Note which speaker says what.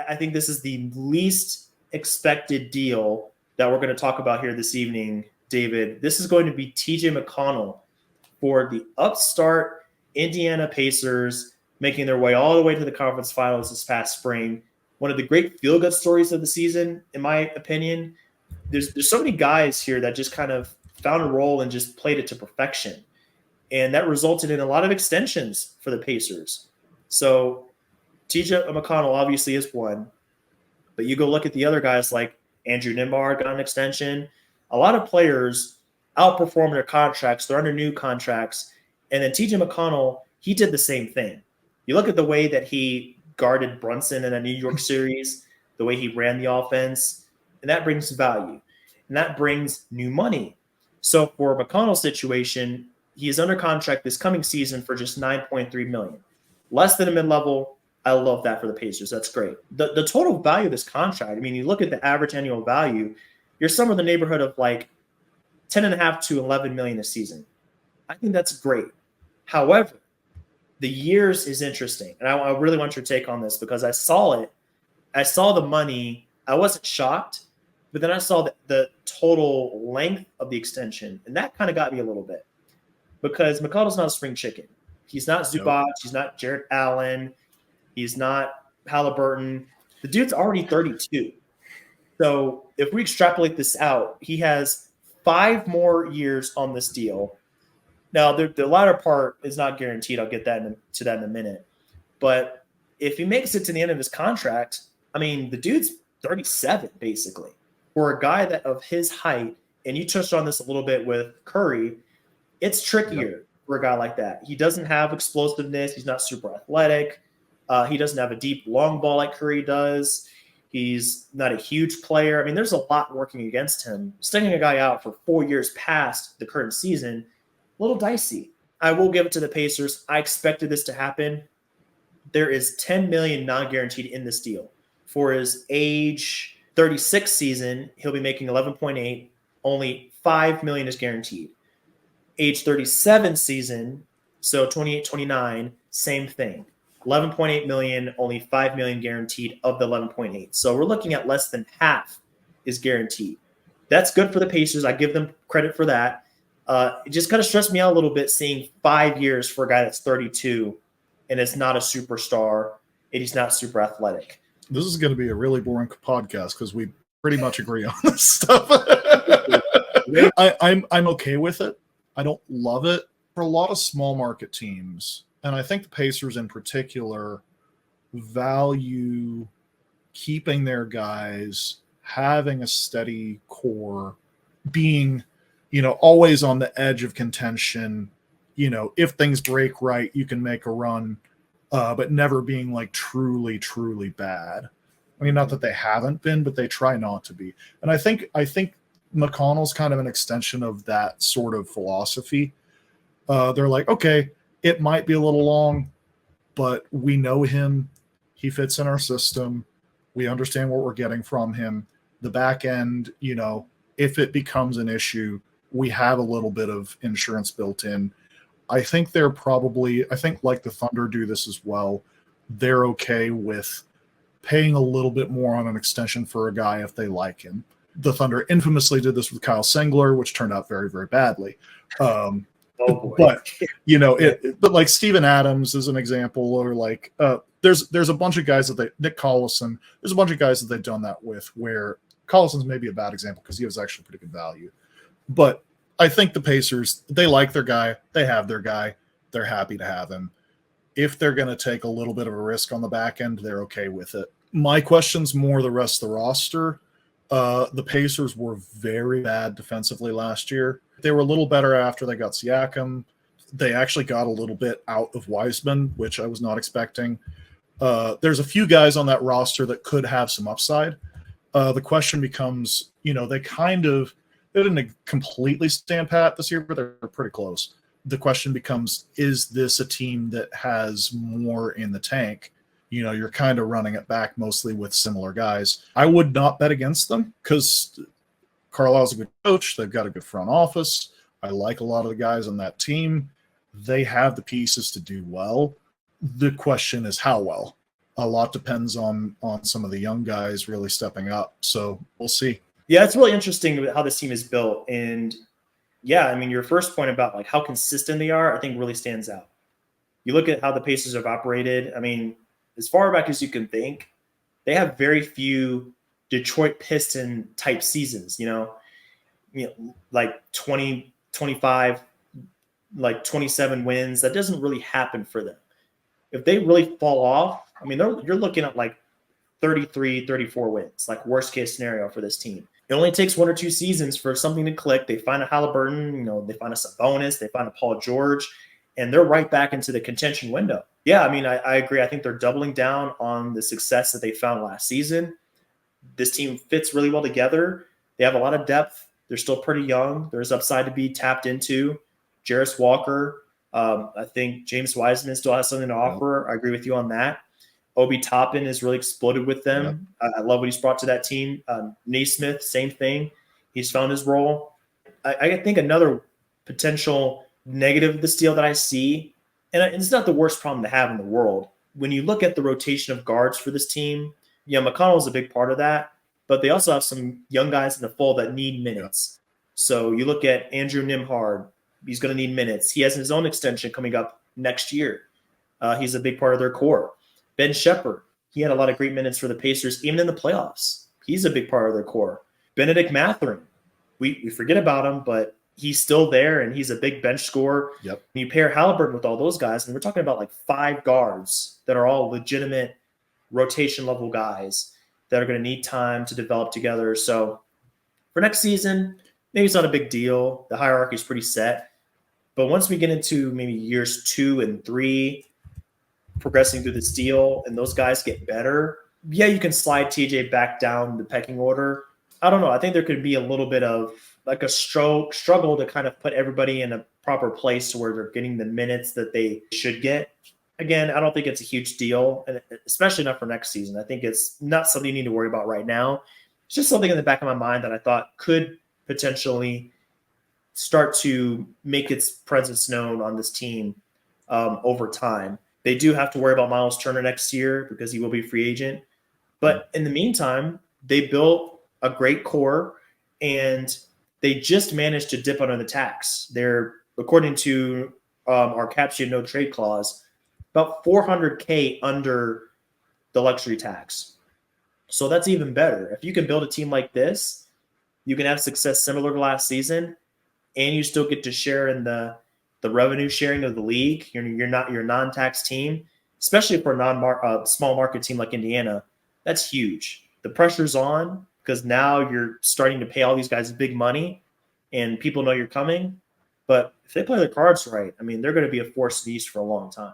Speaker 1: I think this is the least expected deal that we're going to talk about here this evening, David. This is going to be TJ McConnell for the upstart Indiana Pacers, making their way all the way to the conference finals this past spring. One of the great feel-good stories of the season, in my opinion. There's so many guys here that just kind of found a role and just played it to perfection. And that resulted in a lot of extensions for the Pacers. So TJ McConnell obviously is one. But you go look at the other guys like Andrew Nemhard got an extension. A lot of players outperform their contracts. They're under new contracts. And then TJ McConnell, he did the same thing. You look at the way that he guarded Brunson in a New York series, the way he ran the offense, and that brings value. And that brings new money. So for McConnell's situation, he is under contract this coming season for just $9.3 million. Less than a mid-level. I love that for the Pacers. That's great. The total value of this contract, I mean, you look at the average annual value, you're somewhere in the neighborhood of like 10.5 to 11 million a season. I think that's great. However, the years is interesting. And I really want your take on this because I saw it. I saw the money. I wasn't shocked, but then I saw the total length of the extension. And that kind of got me a little bit because McConnell's not a spring chicken. He's not Zubac. Nope. He's not Jared Allen. He's not Halliburton. The dude's already 32. So if we extrapolate this out, he has 5 more years on this deal. Now, the latter part is not guaranteed. I'll get to that in a minute. But if he makes it to the end of his contract, I mean, the dude's 37, basically. For a guy that of his height, and you touched on this a little bit with Curry, it's trickier for a guy like that. He doesn't have explosiveness. He's not super athletic. He doesn't have a deep long ball like Curry does. He's not a huge player. I mean, there's a lot working against him. Sticking a guy out for 4 years past the current season, a little dicey. I will give it to the Pacers. I expected this to happen. There is $10 million non-guaranteed in this deal. For his age 36 season, he'll be making 11.8. Only $5 million is guaranteed. Age 37 season, so 28-29, same thing. 11.8 million, only 5 million guaranteed of the 11.8. So we're looking at less than half is guaranteed. That's good for the Pacers. I give them credit for that. It just kind of stressed me out a little bit seeing 5 years for a guy that's 32 and is not a superstar and he's not super athletic.
Speaker 2: This is going to be a really boring podcast because we pretty much agree on this stuff. I'm okay with it. I don't love it. For a lot of small market teams, and I think the Pacers in particular value keeping their guys, having a steady core, being, always on the edge of contention. If things break right, you can make a run, but never being like truly, truly bad. I mean, not that they haven't been, but they try not to be. And I think McConnell's kind of an extension of that sort of philosophy. They're like, okay, it might be a little long, but we know him. He fits in our system. We understand what we're getting from him. The back end, if it becomes an issue, we have a little bit of insurance built in. I think like the Thunder do this as well. They're okay with paying a little bit more on an extension for a guy if they like him. The Thunder infamously did this with Kyle Singler, which turned out very, very badly. But but like Steven Adams is an example, or like there's a bunch of guys Nick Collison, there's a bunch of guys that they've done that with, where Collison's maybe a bad example because he was actually pretty good value. But I think the Pacers, they like their guy, they have their guy, they're happy to have him. If they're going to take a little bit of a risk on the back end, they're okay with it. My question's more the rest of the roster. The Pacers were very bad defensively last year. They were a little better after they got Siakam. They actually got a little bit out of Wiseman, which I was not expecting. There's a few guys on that roster that could have some upside. The question becomes, they didn't completely stand pat this year, but they're pretty close. The question becomes, is this a team that has more in the tank? You're kind of running it back mostly with similar guys. I would not bet against them because Carlisle's a good coach. They've got a good front office. I like a lot of the guys on that team. They have the pieces to do well. The question is how well. a lot depends on some of the young guys really stepping up. So we'll see.
Speaker 1: Yeah, it's really interesting how this team is built. And yeah, I mean, your first point about like how consistent they are, I think really stands out. You look at how the Pacers have operated. I mean, as far back as you can think, they have very few Detroit Piston type seasons, like 20, 25, like 27 wins. That doesn't really happen for them. If they really fall off, I mean, you're looking at like 33, 34 wins, like worst case scenario for this team. It only takes 1 or 2 seasons for something to click. They find a Halliburton, they find a Sabonis, they find a Paul George, and they're right back into the contention window. Yeah, I mean, I agree. I think they're doubling down on the success that they found last season. This team fits really well together. They have a lot of depth. They're still pretty young. There's upside to be tapped into. Jarris Walker, I think James Wiseman still has something to offer. I agree with you on that. Obi Toppin has really exploded with them. Yep. I love what he's brought to that team. Naismith, same thing. He's found his role. I think another potential negative of this deal that I see, and it's not the worst problem to have in the world, when you look at the rotation of guards for this team, McConnell is a big part of that, but they also have some young guys in the fold that need minutes. So you look at Andrew Nemhard. He's going to need minutes. He has his own extension coming up next year. He's a big part of their core. Ben Shepherd, he had a lot of great minutes for the Pacers, even in the playoffs. He's a big part of their core. Benedict Mathurin, we forget about him, but he's still there, and he's a big bench scorer.
Speaker 2: Yep.
Speaker 1: And you pair Halliburton with all those guys, and we're talking about like 5 guards that are all legitimate rotation-level guys that are going to need time to develop together. So for next season, maybe it's not a big deal. The hierarchy is pretty set. But once we get into maybe years 2 and 3, progressing through this deal, and those guys get better, yeah, you can slide TJ back down the pecking order. I don't know. I think there could be a little bit of like a struggle to kind of put everybody in a proper place where they're getting the minutes that they should get. Again, I don't think it's a huge deal, and especially not for next season. I think it's not something you need to worry about right now. It's just something in the back of my mind that I thought could potentially start to make its presence known on this team over time. They do have to worry about Miles Turner next year because he will be a free agent. But in the meantime, they built a great core, and they just managed to dip under the tax. They're, according to our caption no trade clause, about $400K under the luxury tax. So that's even better. If you can build a team like this, you can have success similar to last season, and you still get to share in the revenue sharing of the league. You're not your non-tax team, especially for a small market team like Indiana. That's huge. The pressure's on because now you're starting to pay all these guys big money, and people know you're coming. But if they play their cards right, I mean, they're going to be a force to the East for a long time.